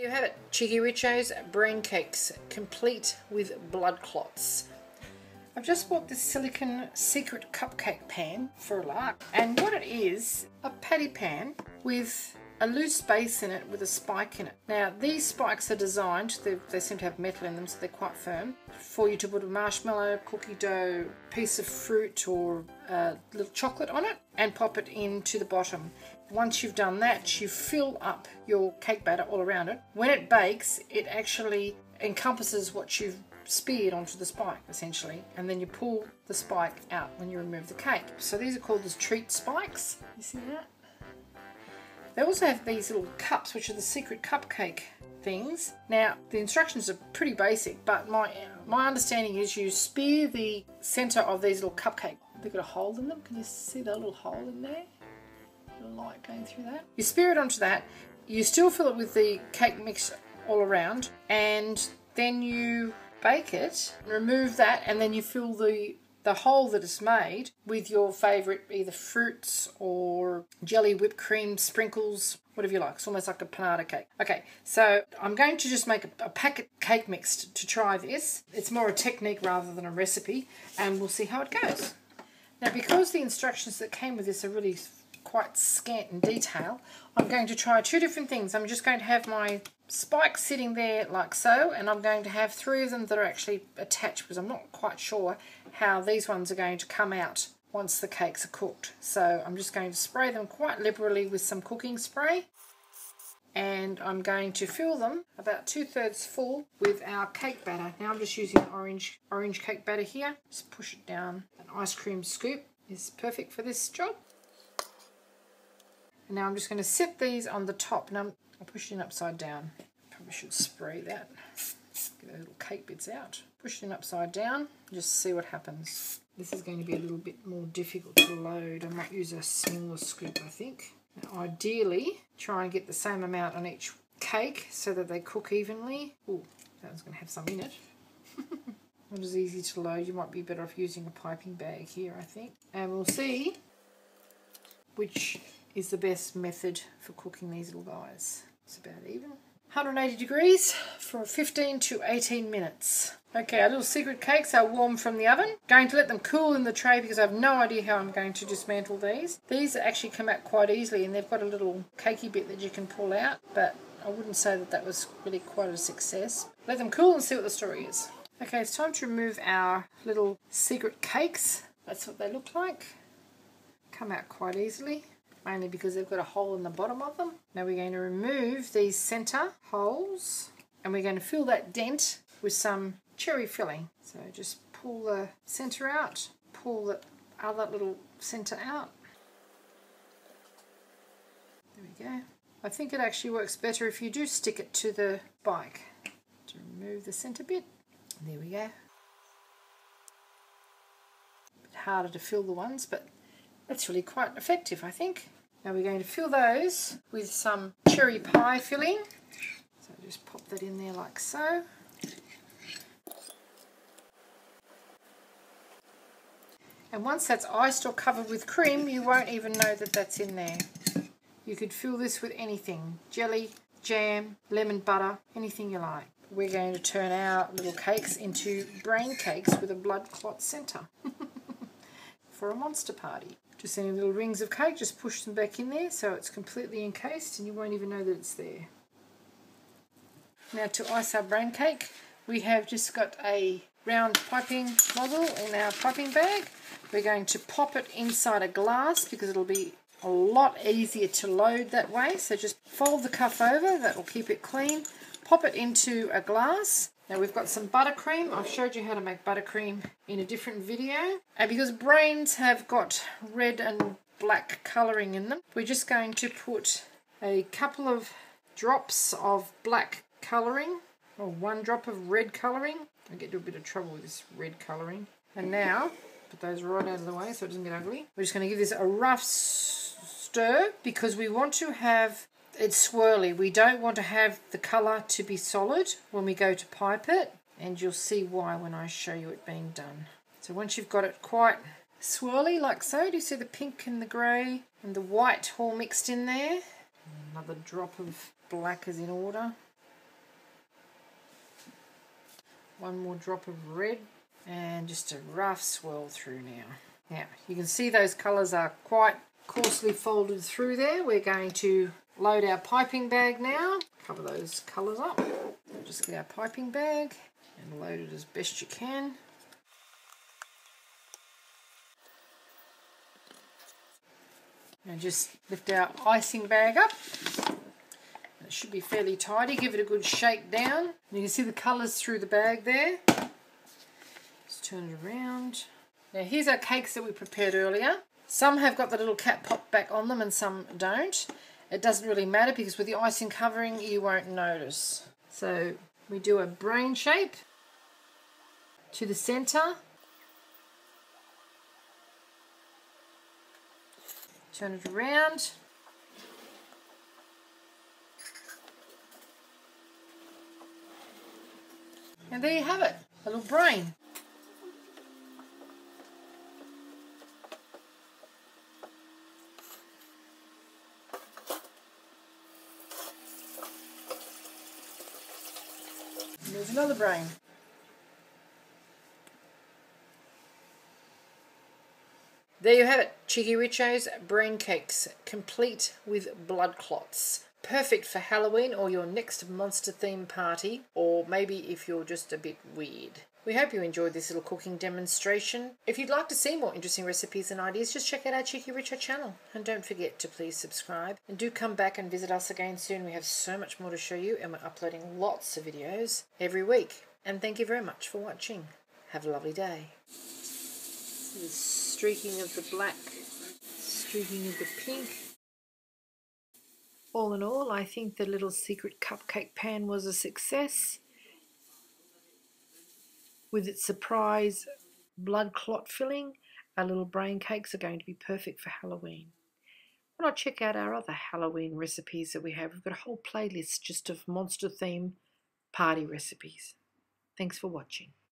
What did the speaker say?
You have it, Cheekyricho's brain cakes, complete with blood clots. I've just bought this silicone secret cupcake pan for a lark, and what it is, a patty pan with a loose base in it with a spike in it. Now these spikes are designed, they seem to have metal in them, so they're quite firm, for you to put a marshmallow, cookie dough, piece of fruit or little chocolate on it and pop it into the bottom. Once you've done that, you fill up your cake batter all around it. When it bakes, it actually encompasses what you've speared onto the spike, essentially, and then you pull the spike out when you remove the cake. So these are called as treat spikes. You see that? They also have these little cups, which are the secret cupcake things. Now, the instructions are pretty basic, but my understanding is you spear the center of these little cupcake. They've got a hole in them. Can you see that little hole in there? Light going through that. You spear it onto that, you still fill it with the cake mix all around, and then you bake it, remove that, and then you fill the hole that is made with your favourite either fruits or jelly, whipped cream, sprinkles, whatever you like. It's almost like a panada cake. Okay, so I'm going to just make a packet cake mix to try this. It's more a technique rather than a recipe, and we'll see how it goes. Now, because the instructions that came with this are really quite scant in detail, I'm going to try two different things. I'm just going to have my spikes sitting there like so, and I'm going to have 3 of them that are actually attached, because I'm not quite sure how these ones are going to come out once the cakes are cooked. So I'm just going to spray them quite liberally with some cooking spray, and I'm going to fill them about 2/3 full with our cake batter. Now I'm just using orange cake batter here. Just push it down. An ice cream scoop is perfect for this job. And now I'm just going to set these on the top. Now I'll push it in upside down. Probably should spray that. Get the little cake bits out. Push it in upside down. Just see what happens. This is going to be a little bit more difficult to load. I might use a smaller scoop, I think. Now, ideally, try and get the same amount on each cake so that they cook evenly. Oh, that one's going to have some in it. Not as easy to load. You might be better off using a piping bag here, I think. And we'll see which is the best method for cooking these little guys. It's about even. 180 degrees for 15 to 18 minutes. Okay, our little secret cakes are warm from the oven. Going to let them cool in the tray because I have no idea how I'm going to dismantle these. These actually come out quite easily, and they've got a little cakey bit that you can pull out, but I wouldn't say that that was really quite a success. Let them cool and see what the story is. Okay, it's time to remove our little secret cakes. That's what they look like. Come out quite easily, mainly because they've got a hole in the bottom of them. Now we're going to remove these centre holes, and we're going to fill that dent with some cherry filling. So just pull the centre out, pull the other little centre out. There we go. I think it actually works better if you do stick it to the bike. To remove the centre bit. There we go. A bit harder to fill the ones, but that's really quite effective, I think. Now we're going to fill those with some cherry pie filling. So just pop that in there like so. And once that's iced or covered with cream, you won't even know that that's in there. You could fill this with anything. Jelly, jam, lemon butter, anything you like. We're going to turn our little cakes into brain cakes with a blood clot centre. For a monster party. Just any little rings of cake, just push them back in there so it's completely encased and you won't even know that it's there. Now to ice our brain cake, we have just got a round piping nozzle in our piping bag. We're going to pop it inside a glass because it'll be a lot easier to load that way. So just fold the cuff over, that will keep it clean. Pop it into a glass. Now we've got some buttercream. I've showed you how to make buttercream in a different video. And because brains have got red and black colouring in them, we're just going to put a couple of drops of black colouring, or 1 drop of red colouring. I get into a bit of trouble with this red colouring. And now, put those right out of the way so it doesn't get ugly. We're just going to give this a rough stir because we want to have it's swirly. We don't want to have the colour to be solid when we go to pipe it, and you'll see why when I show you it being done. So once you've got it quite swirly like so, do you see the pink and the grey and the white all mixed in there? Another drop of black is in order. One more drop of red and just a rough swirl through now. Now you can see those colours are quite coarsely folded through there. We're going to load our piping bag now. Cover those colours up. Just get our piping bag and load it as best you can. And just lift our icing bag up. It should be fairly tidy. Give it a good shake down. You can see the colours through the bag there. Just turn it around. Now here's our cakes that we prepared earlier. Some have got the little cap pop back on them and some don't. It doesn't really matter because with the icing covering you won't notice. So we do a brain shape to the centre. Turn it around. And there you have it, a little brain. And there's another brain. There you have it, Cheekyricho's brain cakes, complete with blood clots. Perfect for Halloween or your next monster theme party, or maybe if you're just a bit weird. We hope you enjoyed this little cooking demonstration. If you'd like to see more interesting recipes and ideas, just check out our Cheekyricho channel. And don't forget to please subscribe. And do come back and visit us again soon. We have so much more to show you and we're uploading lots of videos every week. And thank you very much for watching. Have a lovely day. The streaking of the black, streaking of the pink. All in all, I think the little secret cupcake pan was a success. With its surprise blood clot filling, our little brain cakes are going to be perfect for Halloween. Why not check out our other Halloween recipes that we have? We've got a whole playlist just of monster theme party recipes. Thanks for watching.